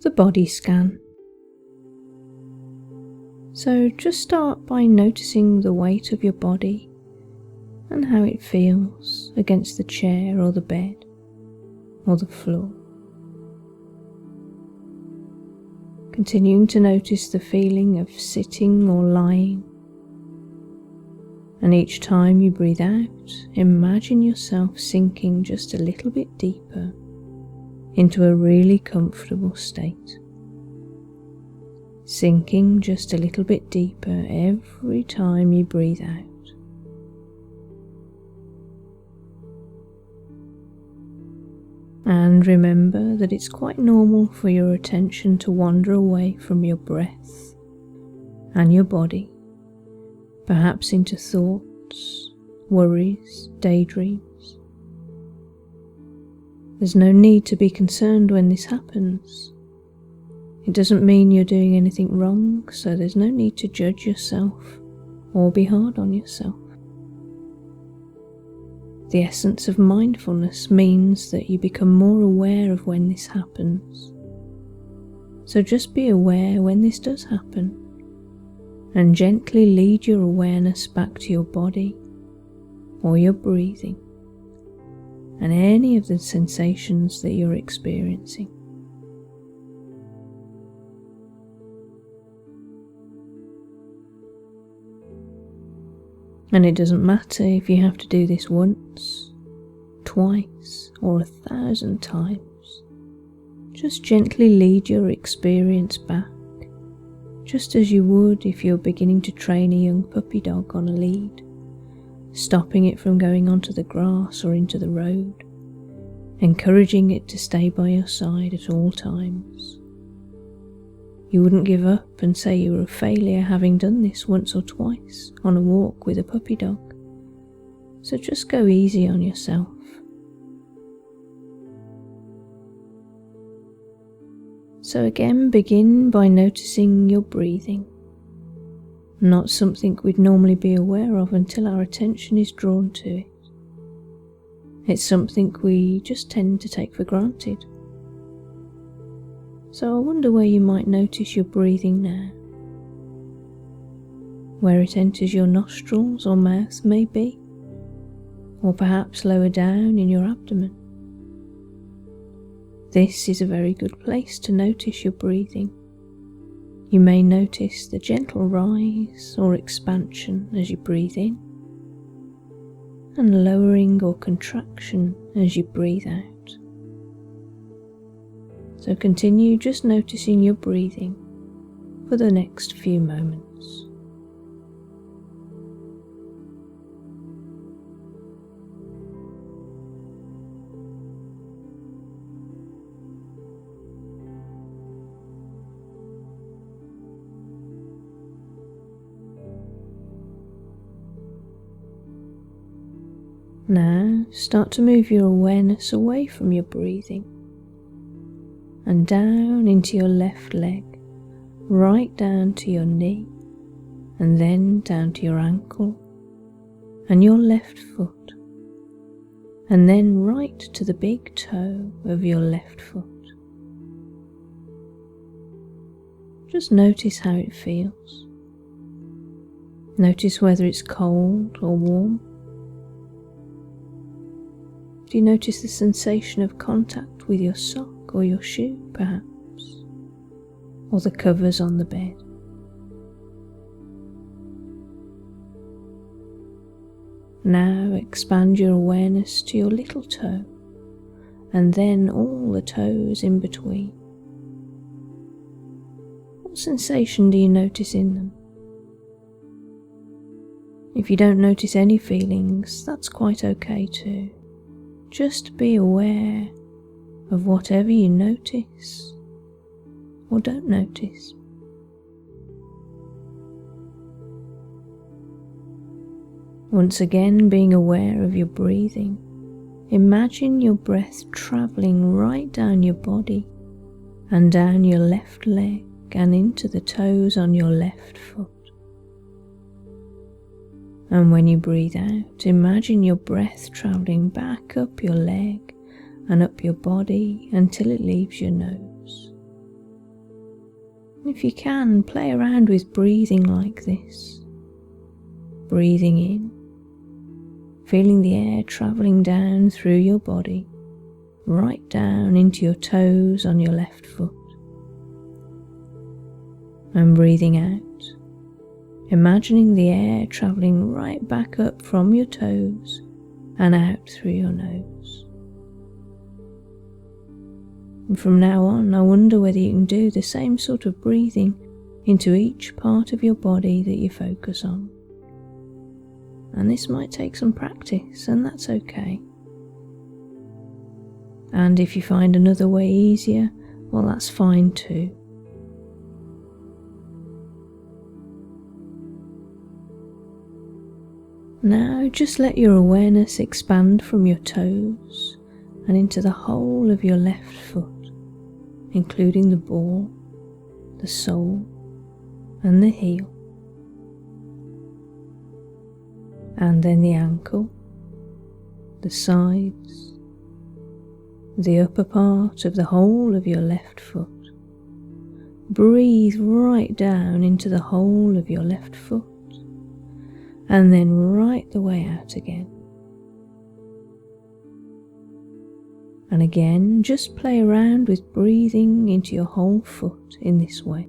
the body scan. So just start by noticing the weight of your body and how it feels against the chair or the bed or the floor. Continuing to notice the feeling of sitting or lying. And each time you breathe out, imagine yourself sinking just a little bit deeper into a really comfortable state. Sinking just a little bit deeper every time you breathe out. And remember that it's quite normal for your attention to wander away from your breath and your body, perhaps into thoughts, worries, daydreams. There's no need to be concerned when this happens. It doesn't mean you're doing anything wrong, so there's no need to judge yourself or be hard on yourself. The essence of mindfulness means that you become more aware of when this happens. So just be aware when this does happen, and gently lead your awareness back to your body or your breathing and any of the sensations that you're experiencing. And it doesn't matter if you have to do this once, twice, or 1,000 times. Just gently lead your experience back, just as you would if you're beginning to train a young puppy dog on a lead, stopping it from going onto the grass or into the road, encouraging it to stay by your side at all times. You wouldn't give up and say you were a failure having done this once or twice on a walk with a puppy dog. So just go easy on yourself. So again, begin by noticing your breathing. Not something we'd normally be aware of until our attention is drawn to it. It's something we just tend to take for granted. So I wonder where you might notice your breathing now. Where it enters your nostrils or mouth maybe, or perhaps lower down in your abdomen. This is a very good place to notice your breathing. You may notice the gentle rise or expansion as you breathe in, and lowering or contraction as you breathe out. So continue just noticing your breathing for the next few moments. Now start to move your awareness away from your breathing and down into your left leg, right down to your knee, and then down to your ankle and your left foot, and then right to the big toe of your left foot. Just notice how it feels. Notice whether it's cold or warm. Do you notice the sensation of contact with your sock or your shoe, perhaps, or the covers on the bed? Now expand your awareness to your little toe, and then all the toes in between. What sensation do you notice in them? If you don't notice any feelings, that's quite okay too. Just be aware of whatever you notice or don't notice. Once again, being aware of your breathing, imagine your breath travelling right down your body and down your left leg and into the toes on your left foot. And when you breathe out, imagine your breath travelling back up your leg and up your body until it leaves your nose. If you can, play around with breathing like this. Breathing in, feeling the air travelling down through your body, right down into your toes on your left foot. And breathing out, imagining the air travelling right back up from your toes and out through your nose. And from now on, I wonder whether you can do the same sort of breathing into each part of your body that you focus on. And this might take some practice, and that's okay. And if you find another way easier, well, that's fine too. Now just let your awareness expand from your toes and into the whole of your left foot, including the ball, the sole, and the heel. And then the ankle, the sides, the upper part of the whole of your left foot. Breathe right down into the whole of your left foot, and then right the way out again. And again, just play around with breathing into your whole foot in this way.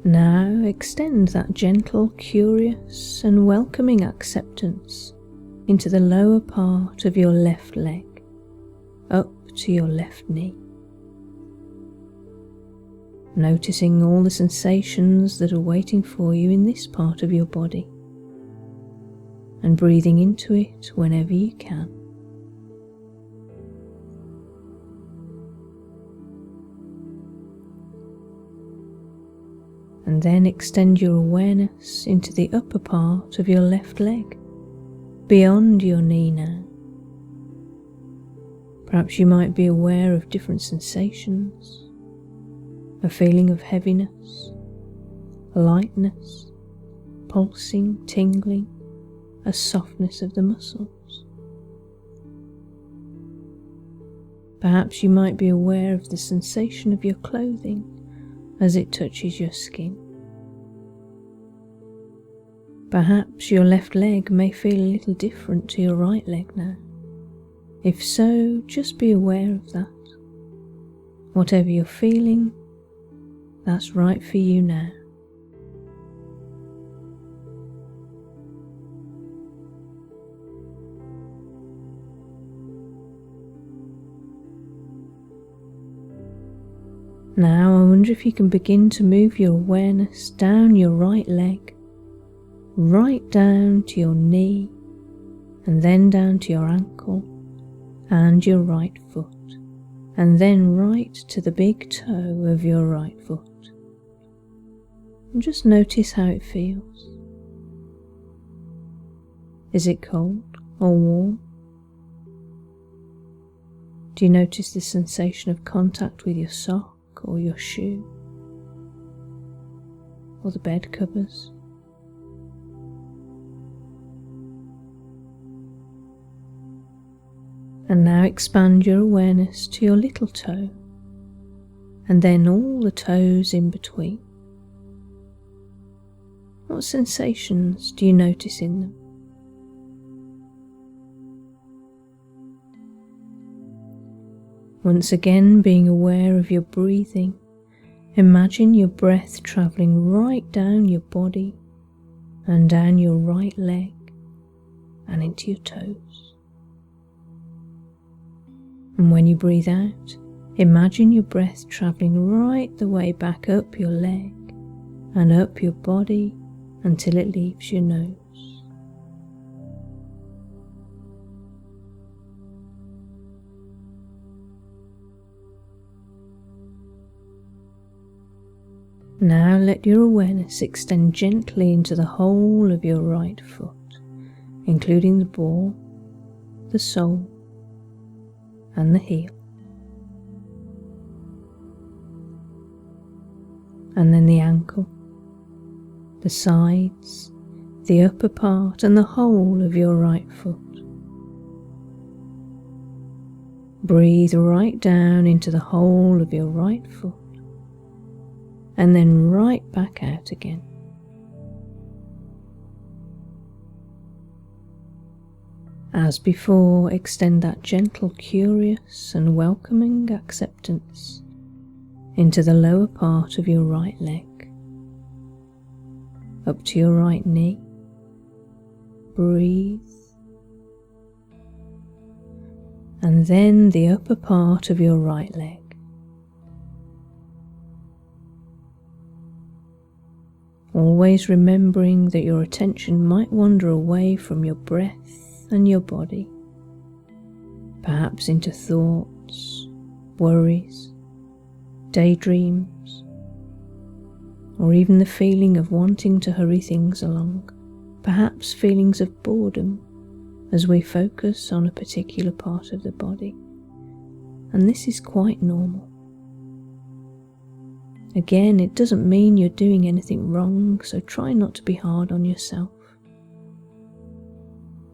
Now extend that gentle, curious and welcoming acceptance into the lower part of your left leg, up to your left knee. Noticing all the sensations that are waiting for you in this part of your body, and breathing into it whenever you can. And then extend your awareness into the upper part of your left leg, beyond your knee now. Perhaps you might be aware of different sensations, a feeling of heaviness, lightness, pulsing, tingling, a softness of the muscles. Perhaps you might be aware of the sensation of your clothing as it touches your skin. Perhaps your left leg may feel a little different to your right leg now. If so, just be aware of that. Whatever you're feeling, that's right for you now. Now I wonder if you can begin to move your awareness down your right leg, right down to your knee, and then down to your ankle and your right foot, and then right to the big toe of your right foot. And just notice how it feels. Is it cold or warm? Do you notice the sensation of contact with your sock or your shoe, or the bed covers? And now expand your awareness to your little toe, and then all the toes in between. What sensations do you notice in them? Once again, being aware of your breathing, imagine your breath travelling right down your body and down your right leg and into your toes. And when you breathe out, imagine your breath travelling right the way back up your leg and up your body until it leaves your nose. Now let your awareness extend gently into the whole of your right foot, including the ball, the sole, and the heel. And then the ankle, the sides, the upper part and the whole of your right foot. Breathe right down into the whole of your right foot and then right back out again. As before, extend that gentle, curious and welcoming acceptance into the lower part of your right leg, up to your right knee. Breathe. And then the upper part of your right leg. Always remembering that your attention might wander away from your breath and your body, perhaps into thoughts, worries, daydreams, or even the feeling of wanting to hurry things along, perhaps feelings of boredom as we focus on a particular part of the body. And this is quite normal. Again, it doesn't mean you're doing anything wrong, so try not to be hard on yourself.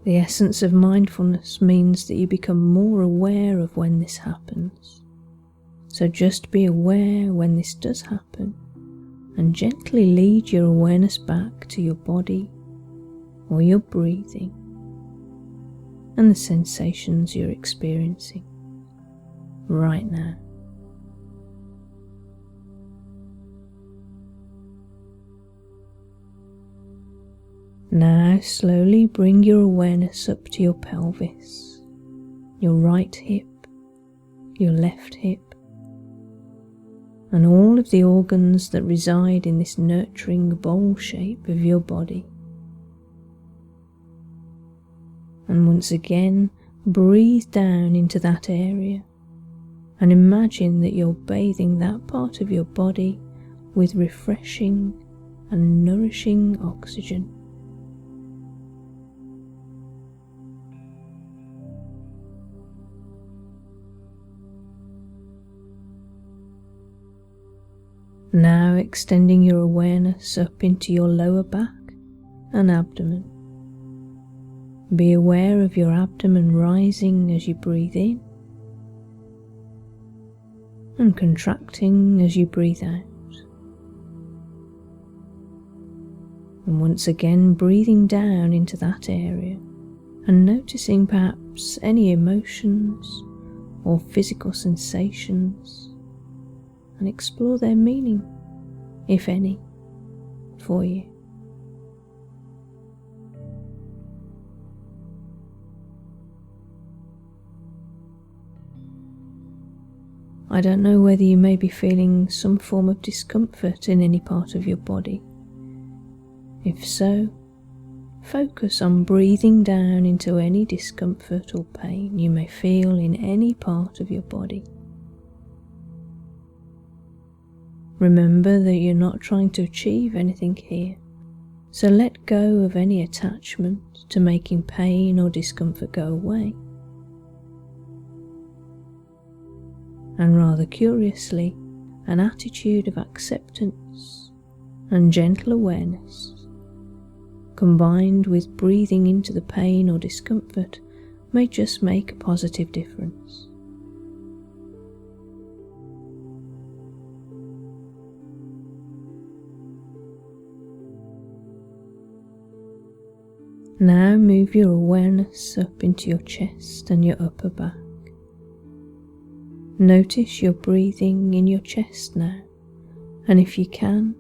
The essence of mindfulness means that you become more aware of when this happens. So just be aware when this does happen and gently lead your awareness back to your body or your breathing and the sensations you're experiencing right now. Now slowly bring your awareness up to your pelvis, your right hip, your left hip, and all of the organs that reside in this nurturing bowl shape of your body. And once again, breathe down into that area and imagine that you're bathing that part of your body with refreshing and nourishing oxygen. Now extending your awareness up into your lower back and abdomen. Be aware of your abdomen rising as you breathe in and contracting as you breathe out. And once again breathing down into that area and noticing perhaps any emotions or physical sensations, and explore their meaning, if any, for you. I don't know whether you may be feeling some form of discomfort in any part of your body. If so, focus on breathing down into any discomfort or pain you may feel in any part of your body. Remember that you're not trying to achieve anything here, so let go of any attachment to making pain or discomfort go away. And rather curiously, an attitude of acceptance and gentle awareness, combined with breathing into the pain or discomfort, may just make a positive difference. Now move your awareness up into your chest and your upper back. Notice your breathing in your chest now, and if you can,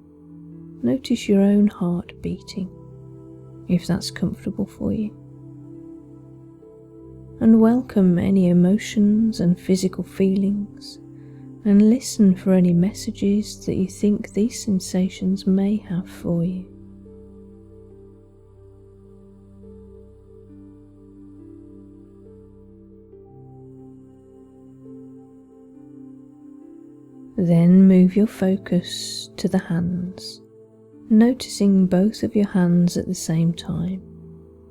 notice your own heart beating, if that's comfortable for you. And welcome any emotions and physical feelings, and listen for any messages that you think these sensations may have for you. Then move your focus to the hands, noticing both of your hands at the same time,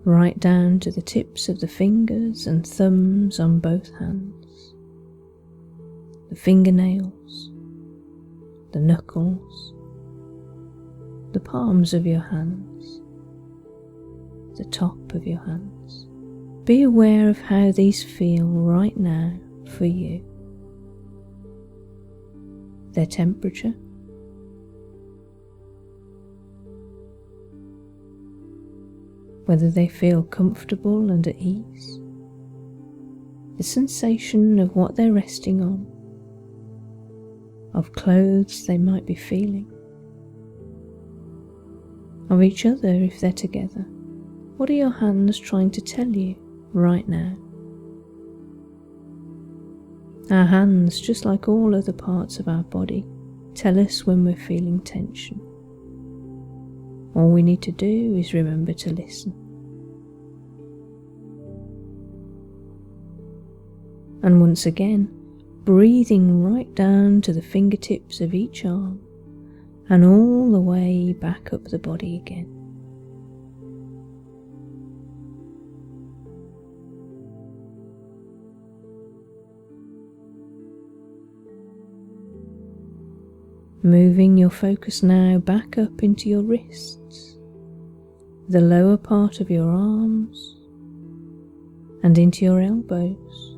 right down to the tips of the fingers and thumbs on both hands, the fingernails, the knuckles, the palms of your hands, the top of your hands. Be aware of how these feel right now for you. Their temperature, whether they feel comfortable and at ease, the sensation of what they're resting on, of clothes they might be feeling, of each other if they're together. What are your hands trying to tell you right now? Our hands, just like all other parts of our body, tell us when we're feeling tension. All we need to do is remember to listen. And once again, breathing right down to the fingertips of each arm and all the way back up the body again. Moving your focus now back up into your wrists, the lower part of your arms, and into your elbows,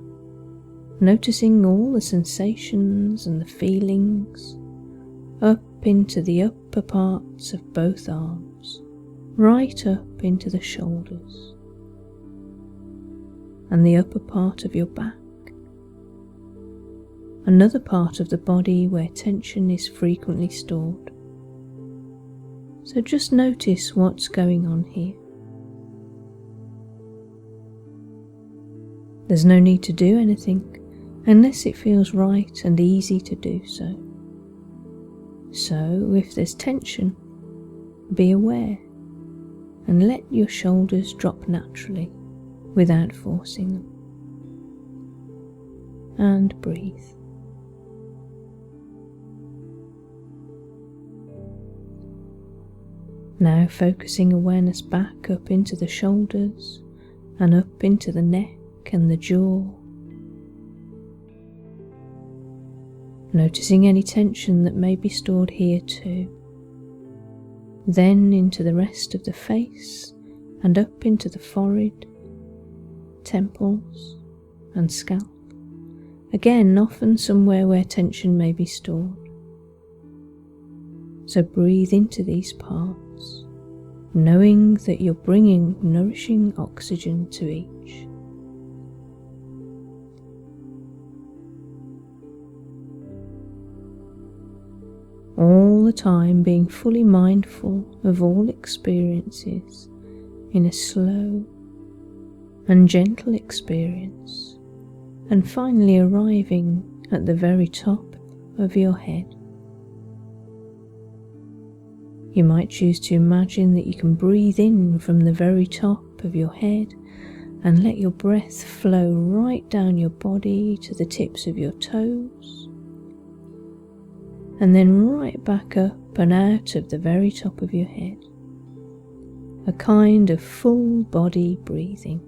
noticing all the sensations and the feelings up into the upper parts of both arms, right up into the shoulders, and the upper part of your back. Another part of the body where tension is frequently stored. So just notice what's going on here. There's no need to do anything unless it feels right and easy to do so. So if there's tension, be aware and let your shoulders drop naturally without forcing them. And breathe. Now focusing awareness back up into the shoulders and up into the neck and the jaw. Noticing any tension that may be stored here too. Then into the rest of the face and up into the forehead, temples and scalp. Again, often somewhere where tension may be stored. So breathe into these parts, knowing that you're bringing nourishing oxygen to each. All the time being fully mindful of all experiences in a slow and gentle experience, and finally arriving at the very top of your head. You might choose to imagine that you can breathe in from the very top of your head and let your breath flow right down your body to the tips of your toes, and then right back up and out of the very top of your head. A kind of full body breathing.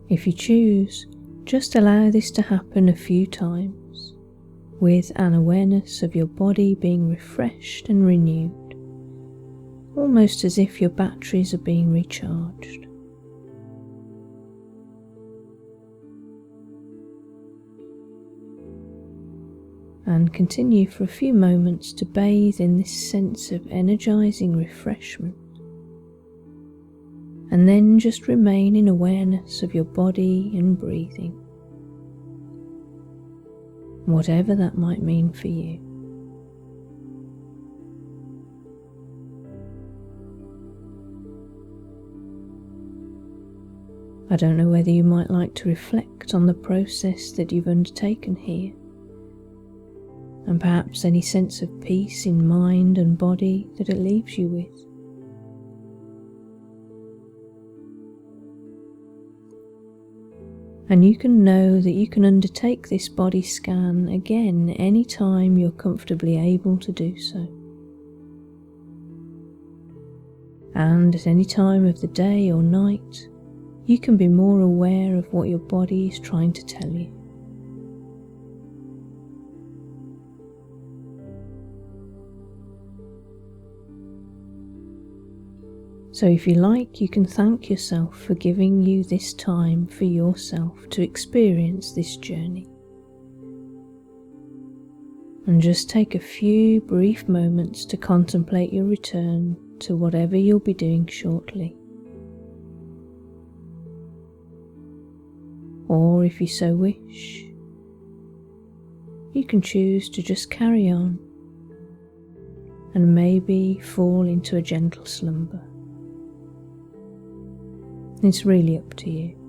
If you choose, just allow this to happen a few times, with an awareness of your body being refreshed and renewed, almost as if your batteries are being recharged. And continue for a few moments to bathe in this sense of energizing refreshment. And then just remain in awareness of your body and breathing, whatever that might mean for you. I don't know whether you might like to reflect on the process that you've undertaken here, and perhaps any sense of peace in mind and body that it leaves you with. And you can know that you can undertake this body scan again any time you're comfortably able to do so. And at any time of the day or night, you can be more aware of what your body is trying to tell you. So if you like, you can thank yourself for giving you this time for yourself to experience this journey. And just take a few brief moments to contemplate your return to whatever you'll be doing shortly. Or if you so wish, you can choose to just carry on and maybe fall into a gentle slumber. It's really up to you.